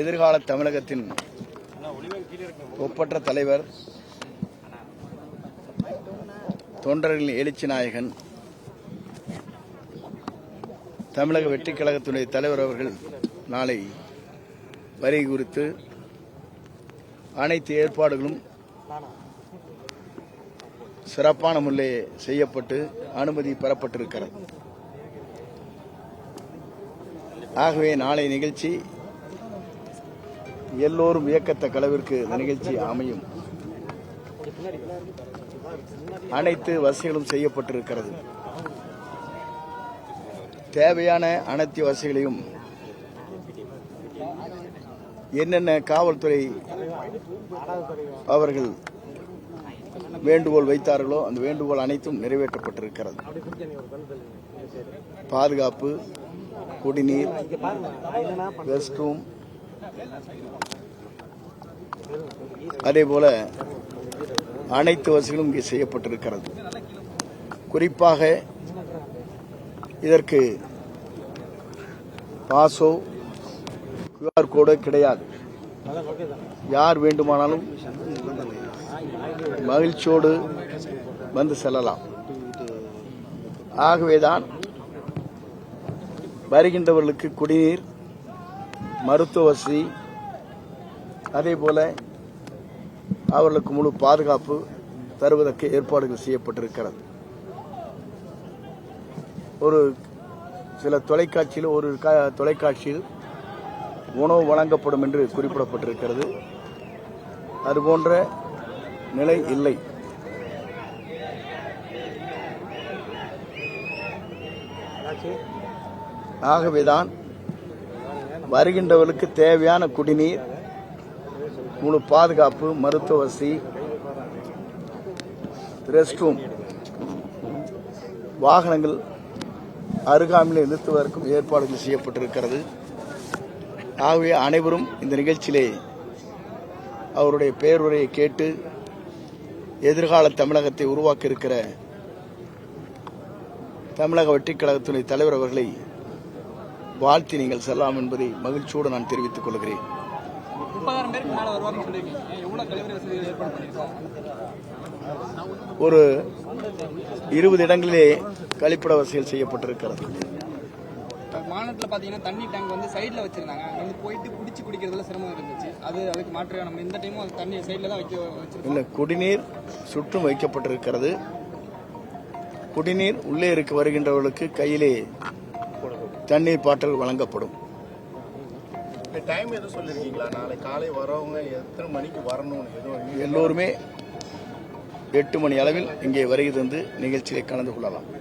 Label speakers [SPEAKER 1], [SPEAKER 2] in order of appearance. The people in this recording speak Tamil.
[SPEAKER 1] எதிர்கால தமிழகத்தின் ஒப்பற்ற தலைவர், தொண்டர்களின் எழுச்சி நாயகன், தமிழக வெற்றிக் கழகத்துடைய தலைவர் அவர்கள் நாளை வருகை குறித்து அனைத்து ஏற்பாடுகளும் சிறப்பான முறையில் செய்யப்பட்டு அனுமதி பெறப்பட்டிருக்கிறது. ஆகவே நாளை நிகழ்ச்சி எல்லோரும் வியக்கத்தக்க அளவிற்கு இந்த நிகழ்ச்சி அமையும். அனைத்து வசதிகளும் செய்யப்பட்டிருக்கிறது. தேவையான அனைத்து வசதிகளையும் என்னென்ன காவல்துறை அவர்கள் வேண்டுகோள் வைத்தார்களோ அந்த வேண்டுகோள் அனைத்தும் நிறைவேற்றப்பட்டிருக்கிறது. பாதுகாப்பு, குடிநீர், ரெஸ்ட் ரூம், அதேபோல அனைத்து வசதிகளும் இங்கே செய்யப்பட்டிருக்கிறது. குறிப்பாக இதற்கு பாசோ, QR கோடு கிடையாது. யார் வேண்டுமானாலும் மகிழ்ச்சியோடு வந்து செல்லலாம். ஆகவேதான் வருகின்றவர்களுக்கு குடிநீர், மருத்துவ வசதி, அதேபோல அவர்களுக்கு முழு பாதுகாப்பு தருவதற்கு ஏற்பாடுகள் செய்யப்பட்டிருக்கிறது. ஒரு சில தொலைக்காட்சியில் தொலைக்காட்சியில் உணவு வழங்கப்படும் என்று குறிப்பிடப்பட்டிருக்கிறது. அதுபோன்ற நிலை இல்லை. ஆகவேதான் வருகின்றவர்களுக்கு தேவையான குடிநீர், முழு பாதுகாப்பு, மருத்துவ வசதி, ரெஸ்ட் ரூம், வாகனங்கள் அருகாமையில் நிறுத்துவதற்கும் ஏற்பாடுகள் செய்யப்பட்டிருக்கிறது. ஆகவே அனைவரும் இந்த நிகழ்ச்சியிலே அவருடைய பேருரையை கேட்டு எதிர்கால தமிழகத்தை உருவாக்க இருக்கிற தமிழக வெற்றிக் கழகத்துடைய தலைவர் அவர்களை வாழ்த்தி நீங்கள் செல்லலாம் என்பதை மகிழ்ச்சியோடு நான் தெரிவித்துக் கொள்கிறேன். ஒரு 20 இடங்களிலே கழிப்பிட வசதிகள் செய்யப்பட்டிருக்கிறது.
[SPEAKER 2] மாநிலத்தில் பார்த்தீங்கன்னா தண்ணி டேங்க் வந்து சைடில் வச்சிருந்தாங்க. அங்கே போயிட்டு பிடிச்சி குடிக்கிறதுல சிரமம் இருந்துச்சு. அதுக்கு மாற்று நம்ம இந்த டைமும் அது தண்ணி சைடில் தான் வச்சிருக்கோம்.
[SPEAKER 1] இல்லை, குடிநீர் சுற்றும் வைக்கப்பட்டிருக்கிறது. குடிநீர் உள்ளே இருக்க வருகின்றவர்களுக்கு கையிலே தண்ணீர் பாட்டில் வழங்கப்படும்.
[SPEAKER 3] டைம் எதுவும் சொல்லிருக்கீங்களா? நாளை காலை வரவங்க எத்தனை மணிக்கு வரணும்?
[SPEAKER 1] எல்லோருமே 8 மணி அளவில் இங்கே வருகை தந்து நிகழ்ச்சியை கலந்து கொள்ளலாம்.